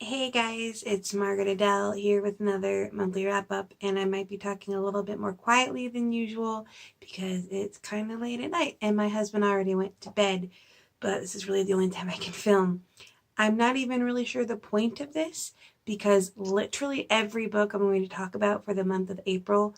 Hey guys, it's Margaret Adele here with another monthly wrap up, and I might be talking a little bit more quietly than usual because it's kind of late at night and my husband already went to bed, but this is really the only time I can film. I'm not even really sure the point of this because literally every book I'm going to talk about for the month of April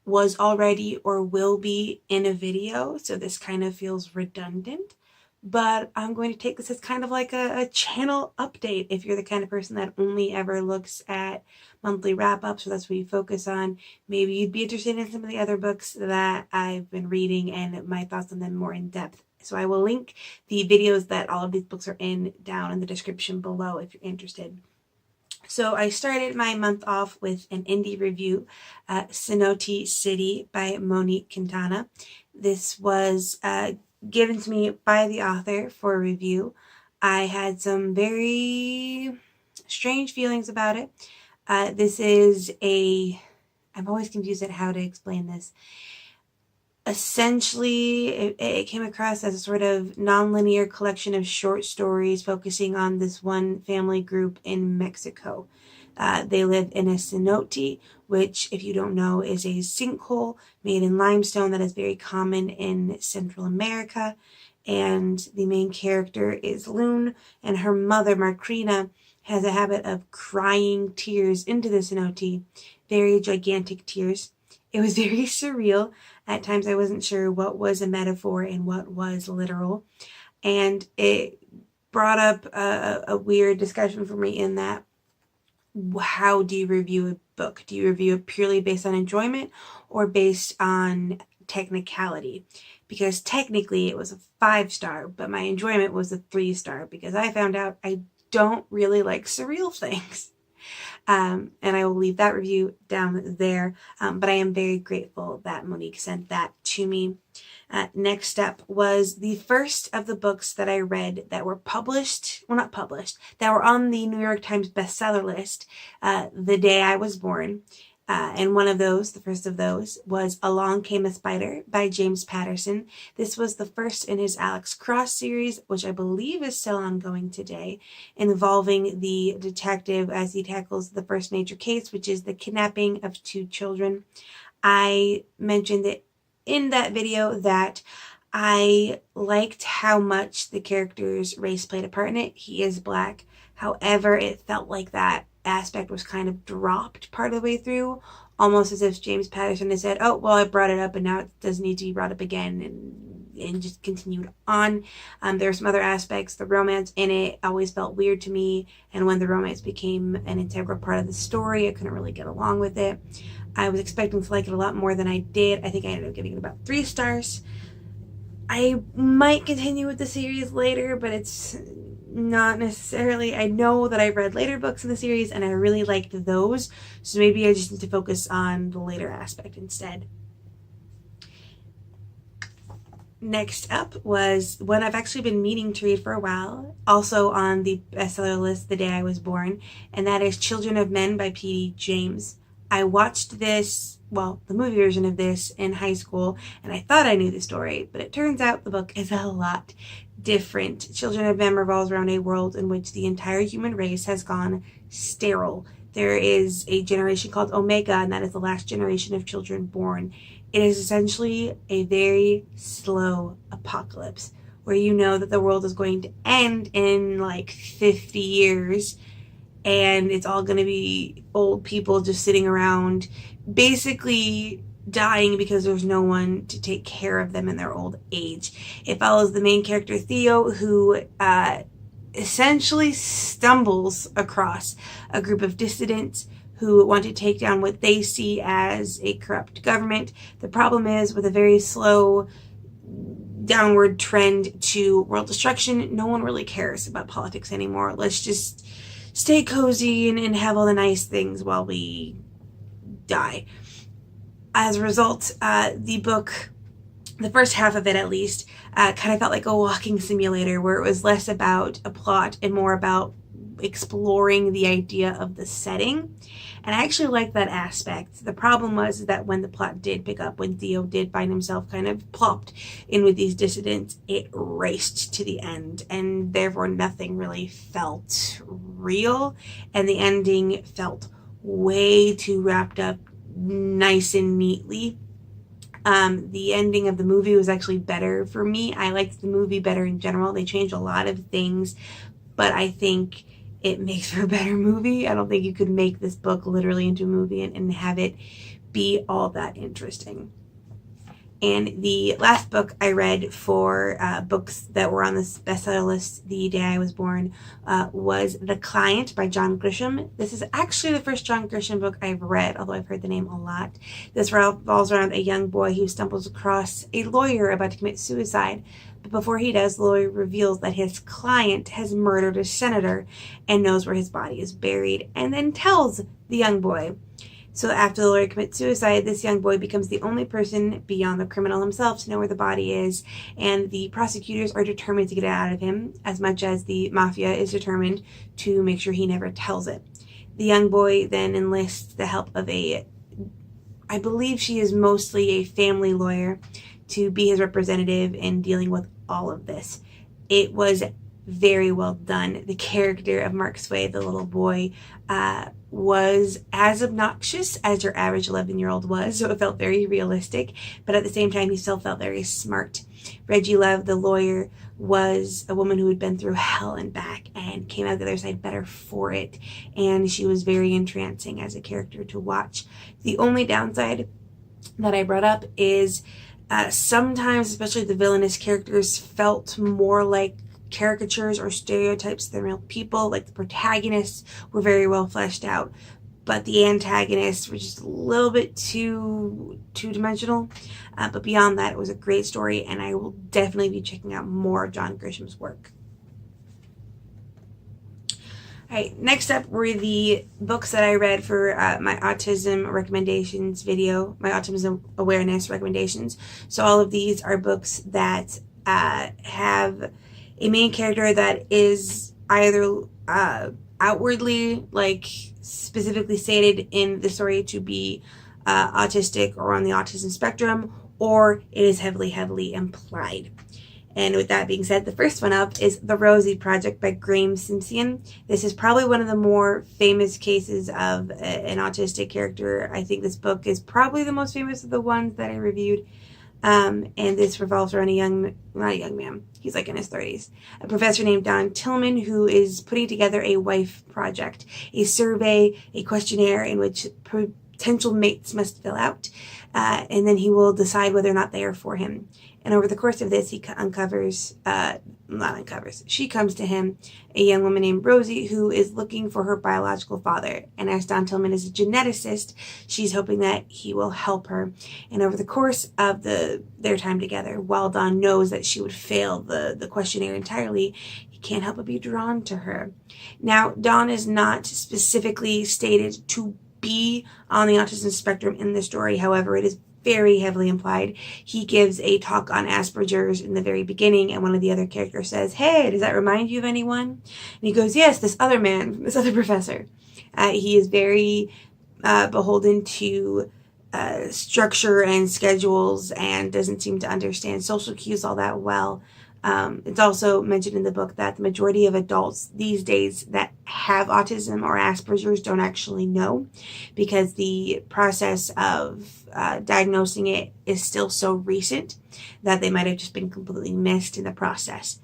was already or will be in a video, so this kind of feels redundant. But I'm going to take this as kind of like a channel update if you're the kind of person that only ever looks at monthly wrap ups, so that's what you focus on. Maybe you'd be interested in some of the other books that I've been reading and my thoughts on them more in depth. So I will link the videos that all of these books are in down in the description below if you're interested. So I started my month off with an indie review, Cenote City by Monique Quintana. This was given to me by the author for a review. I had some very strange feelings about it. This is I'm always confused at how to explain this. Essentially, it came across as a sort of non-linear collection of short stories focusing on this one family group in Mexico. They live in a cenote, which, if you don't know, is a sinkhole made in limestone that is very common in Central America. And the main character is Loon, and her mother, Marcrina, has a habit of crying tears into the cenote, very gigantic tears. It was very surreal. At times I wasn't sure what was a metaphor and what was literal. And it brought up a weird discussion for me in that, how do you review a book? Do you review it purely based on enjoyment or based on technicality? Because technically it was a 5-star, but my enjoyment was a 3-star because I found out I don't really like surreal things. And I will leave that review down there. But I am very grateful that Monique sent that to me. Next up was the first of the books that I read that were published, well, not published, that were on the New York Times bestseller list the day I was born. And one of those, the first of those, was Along Came a Spider by James Patterson. This was the first in his Alex Cross series, which I believe is still ongoing today, involving the detective as he tackles the first major case, which is the kidnapping of 2 children. I mentioned it in that video that I liked how much the character's race played a part in it. He is Black. However, it felt like that aspect was kind of dropped part of the way through, almost as if James Patterson had said, oh, well, I brought it up and now it doesn't need to be brought up again, and just continued on. There were some other aspects. The romance in it always felt weird to me, and when the romance became an integral part of the story, I couldn't really get along with it. I was expecting to like it a lot more than I did. I think I ended up giving it about 3 stars. I might continue with the series later, but it's not necessarily. I know that I read later books in the series and I really liked those, so maybe I just need to focus on the later aspect instead. Next up was one I've actually been meaning to read for a while, also on the bestseller list the day I was born, and that is Children of Men by P.D. James. I watched this, well, the movie version of this in high school, and I thought I knew the story, but it turns out the book is a lot different. Children of Men revolves around a world in which the entire human race has gone sterile. There is a generation called Omega, and that is the last generation of children born. It is essentially a very slow apocalypse where you know that the world is going to end in like 50 years, and it's all going to be old people just sitting around basically dying because there's no one to take care of them in their old age. It follows the main character Theo, who essentially stumbles across a group of dissidents who want to take down what they see as a corrupt government. The problem is, with a very slow downward trend to world destruction, no one really cares about politics anymore. Let's just stay cozy and have all the nice things while we die. As a result, the book, the first half of it at least, kind of felt like a walking simulator where it was less about a plot and more about exploring the idea of the setting. And I actually liked that aspect. The problem was that when the plot did pick up, when Theo did find himself kind of plopped in with these dissidents, it raced to the end, and therefore nothing really felt real, and the ending felt way too wrapped up nice and neatly. The ending of the movie was actually better for me. I liked the movie better in general. They changed a lot of things, but I think it makes for a better movie. I don't think you could make this book literally into a movie and have it be all that interesting. And the last book I read for books that were on this bestseller list the day I was born was The Client by John Grisham. This is actually the first John Grisham book I've read, although I've heard the name a lot. This revolves around a young boy who stumbles across a lawyer about to commit suicide. But before he does, the lawyer reveals that his client has murdered a senator and knows where his body is buried, and then tells the young boy. So after the lawyer commits suicide, this young boy becomes the only person beyond the criminal himself to know where the body is, and the prosecutors are determined to get it out of him, as much as the mafia is determined to make sure he never tells it. The young boy then enlists the help of I believe she is mostly a family lawyer, to be his representative in dealing with all of this. It was very well done. The character of Mark Sway, the little boy, was as obnoxious as your average 11-year-old was, so it felt very realistic, but at the same time he still felt very smart. Reggie Love, the lawyer, was a woman who had been through hell and back and came out the other side better for it, and she was very entrancing as a character to watch. The only downside that I brought up is sometimes, especially the villainous characters, felt more like caricatures or stereotypes than real people. Like the protagonists were very well fleshed out, but the antagonists were just a little bit too two-dimensional. But beyond that, it was a great story, and I will definitely be checking out more of John Grisham's work. All right, next up were the books that I read for my autism recommendations video, my autism awareness recommendations. So all of these are books that have a main character that is either outwardly, like specifically stated in the story to be autistic or on the autism spectrum, or it is heavily implied. And with that being said, the first one up is The Rosie Project by Graeme Simsion. This is probably one of the more famous cases of an autistic character. I think this book is probably the most famous of the ones that I reviewed. And this revolves around not a young man, he's like in his 30s, a professor named Don Tillman, who is putting together a wife project, a survey, a questionnaire in which potential mates must fill out, and then he will decide whether or not they are for him. And over the course of this, he she comes to him, a young woman named Rosie, who is looking for her biological father. And as Don Tillman is a geneticist, she's hoping that he will help her. And over the course of their time together, while Don knows that she would fail the questionnaire entirely, he can't help but be drawn to her. Now, Don is not specifically stated to be on the autism spectrum in the story. However, it is very heavily implied. He gives a talk on Asperger's in the very beginning, and one of the other characters says, "Hey, does that remind you of anyone?" And he goes, "Yes, this other man, this other professor." He is very beholden to structure and schedules and doesn't seem to understand social cues all that well. It's also mentioned in the book that the majority of adults these days that have autism or Asperger's don't actually know, because the process of diagnosing it is still so recent that they might have just been completely missed in the process.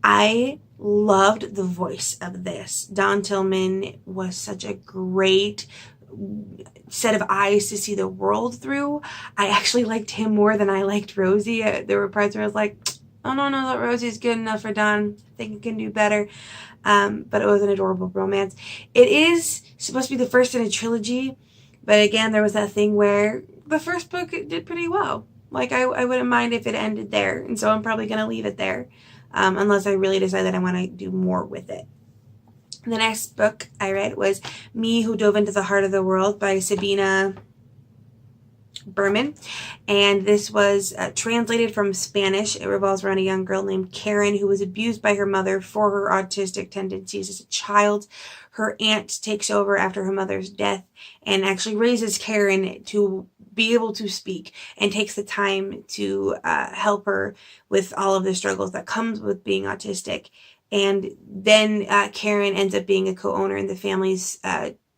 I loved the voice of this. Don Tillman was such a great set of eyes to see the world through. I actually liked him more than I liked Rosie. There were parts where I was like, oh no, that Rosie's good enough for Don. I think he can do better. But it was an adorable romance. It is supposed to be the first in a trilogy, but again, there was that thing where the first book did pretty well. Like, I wouldn't mind if it ended there, and so I'm probably going to leave it there, unless I really decide that I want to do more with it. The next book I read was Me Who Dove Into the Heart of the World by Sabina Berman, and this was translated from Spanish. It revolves around a young girl named Karen who was abused by her mother for her autistic tendencies as a child. Her aunt takes over after her mother's death and actually raises Karen to be able to speak and takes the time to help her with all of the struggles that comes with being autistic. And then Karen ends up being a co-owner in the family's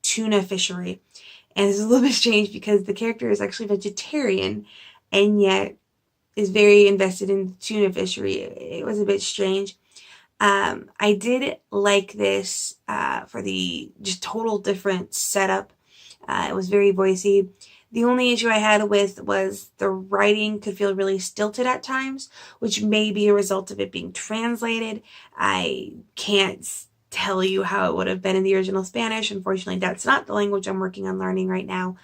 tuna fishery. And it's a little bit strange because the character is actually vegetarian and yet is very invested in the tuna fishery. It was a bit strange. I did like this for the just total different setup. It was very voicey. The only issue I had with was the writing could feel really stilted at times, which may be a result of it being translated. I can't tell you how it would have been in the original Spanish. Unfortunately, that's not the language I'm working on learning right now.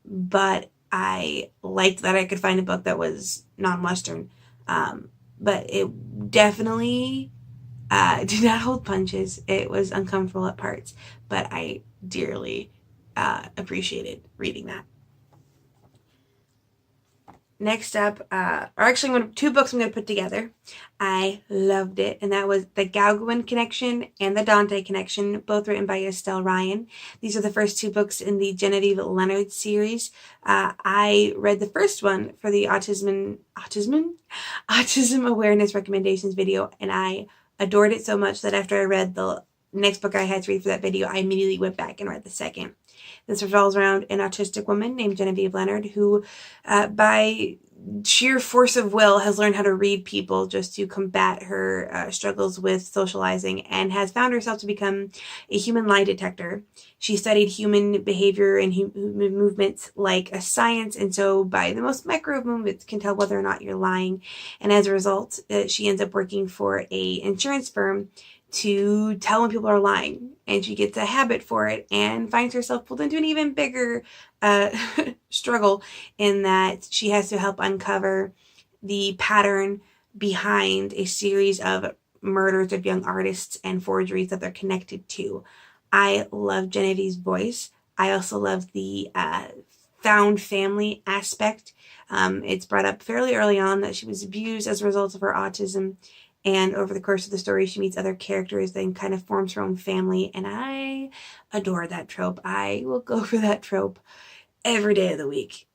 But I liked that I could find a book that was non-Western. But it definitely did not hold punches. It was uncomfortable at parts, but I dearly appreciated reading that. Next up, are actually two books I'm going to put together. I loved it, and that was The Gauguin Connection and The Dante Connection, both written by Estelle Ryan. These are the first two books in the Genevieve Leonard series. I read the first one for the Autism Awareness Recommendations video, and I adored it so much that after I read the next book I had to read for that video, I immediately went back and read the second. This revolves around an autistic woman named Genevieve Leonard who, by sheer force of will, has learned how to read people just to combat her struggles with socializing and has found herself to become a human lie detector. She studied human behavior and human movements like a science, and so by the most micro of movements can tell whether or not you're lying. And as a result, she ends up working for a insurance firm to tell when people are lying, and she gets a habit for it and finds herself pulled into an even bigger struggle in that she has to help uncover the pattern behind a series of murders of young artists and forgeries that they're connected to. I love Genevieve's voice. I also love the found family aspect. It's brought up fairly early on that she was abused as a result of her autism. And over the course of the story, she meets other characters and kind of forms her own family. And I adore that trope. I will go for that trope every day of the week.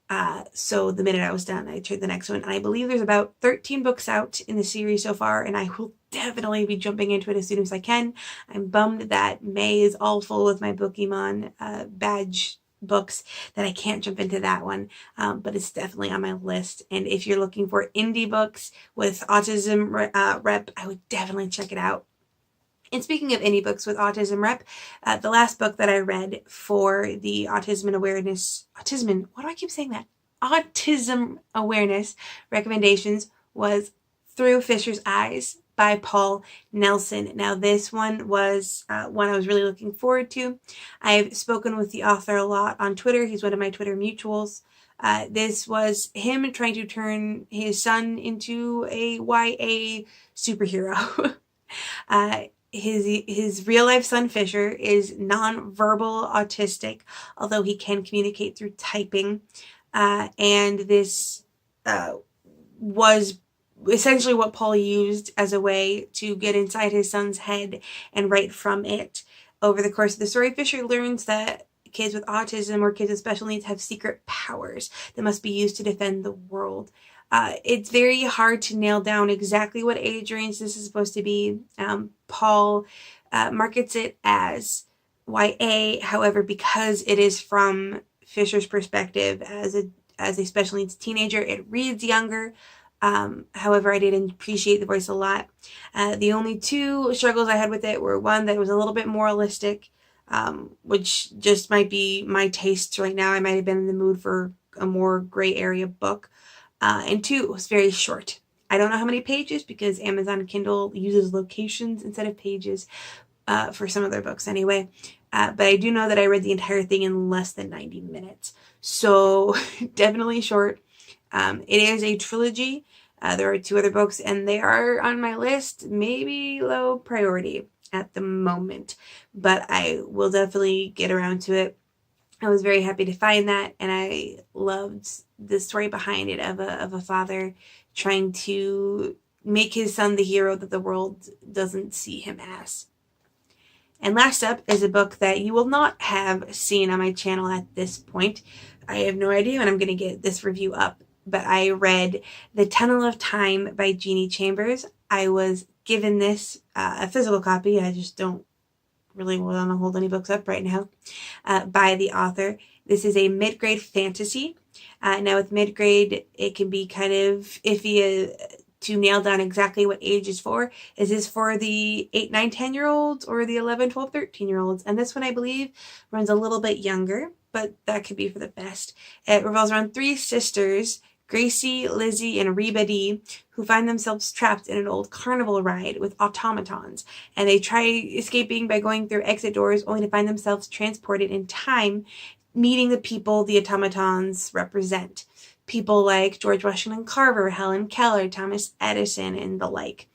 So the minute I was done, I tried the next one. And I believe there's about 13 books out in the series so far. And I will definitely be jumping into it as soon as I can. I'm bummed that May is all full with my Pokemon badge books that I can't jump into that one, but it's definitely on my list. And if you're looking for indie books with autism rep, I would definitely check it out. And speaking of indie books with autism rep, the last book that I read for the Autism Awareness recommendations was Through Fisher's Eyes by Paul Nelson. Now, this one was one I was really looking forward to. I've spoken with the author a lot on Twitter. He's one of my Twitter mutuals. This was him trying to turn his son into a YA superhero. His real life son Fisher is nonverbal autistic, although he can communicate through typing. And this was essentially what Paul used as a way to get inside his son's head and write from it. Over the course of the story, Fisher learns that kids with autism or kids with special needs have secret powers that must be used to defend the world. It's very hard to nail down exactly what age range this is supposed to be. Paul markets it as YA, however, because it is from Fisher's perspective as a special needs teenager, it reads younger. However, I did appreciate the voice a lot. The only two struggles I had with it were one that was a little bit moralistic, which just might be my tastes right now. I might have been in the mood for a more gray area book. And two, it was very short. I don't know how many pages because Amazon Kindle uses locations instead of pages for some of their books anyway. But I do know that I read the entire thing in less than 90 minutes. So definitely short. It is a trilogy. There are two other books and they are on my list, maybe low priority at the moment, but I will definitely get around to it. I was very happy to find that, and I loved the story behind it of a father trying to make his son the hero that the world doesn't see him as. And last up is a book that you will not have seen on my channel at this point. I have no idea when I'm going to get this review up, but I read The Tunnel of Time by Jeannie Chambers. I was given this, a physical copy. I just don't really want to hold any books up right now, by the author. This is a mid-grade fantasy. Now with mid-grade, it can be kind of iffy to nail down exactly what age is for. Is this for the 8, 9, 10-year-olds or the 11, 12, 13-year-olds? And this one, I believe, runs a little bit younger, but that could be for the best. It revolves around 3 sisters, Gracie, Lizzie, and Reba Dee, who find themselves trapped in an old carnival ride with automatons. And they try escaping by going through exit doors, only to find themselves transported in time, meeting the people the automatons represent. People like George Washington Carver, Helen Keller, Thomas Edison, and the like.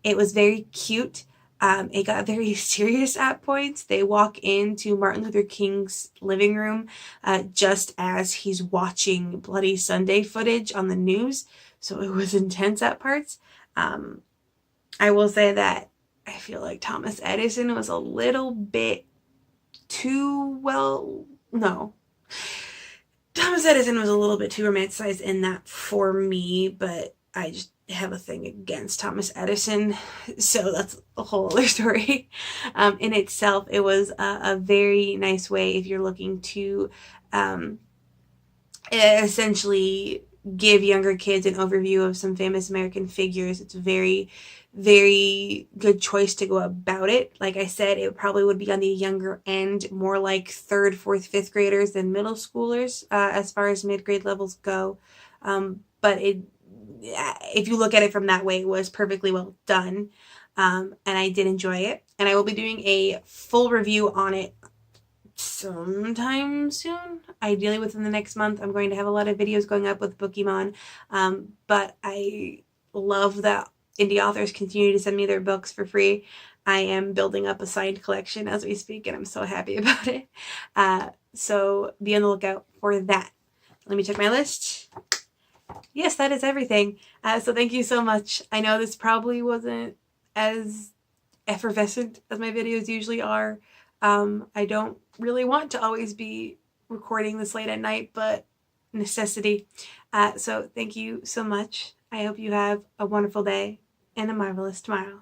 It was very cute. It got very serious at points. They walk into Martin Luther King's living room just as he's watching Bloody Sunday footage on the news. So it was intense at parts. I will say that I feel like Thomas Edison was a little bit too Thomas Edison was a little bit too romanticized in that for me, but I just have a thing against Thomas Edison, so that's a whole other story. In itself, it was a very nice way if you're looking to essentially give younger kids an overview of some famous American figures. It's a very, very good choice to go about it. Like I said, it probably would be on the younger end, more like 3rd, 4th, 5th graders than middle schoolers as far as mid-grade levels go. But if you look at it from that way, it was perfectly well done. And I did enjoy it. And I will be doing a full review on it sometime soon, ideally within the next month. I'm going to have a lot of videos going up with Pokemon, but I love that indie authors continue to send me their books for free. I am building up a signed collection as we speak, and I'm so happy about it. So be on the lookout for that. Let me check my list. Yes, that is everything. So thank you so much. I know this probably wasn't as effervescent as my videos usually are. I don't really want to always be recording this late at night, but necessity. So thank you so much. I hope you have a wonderful day and a marvelous tomorrow.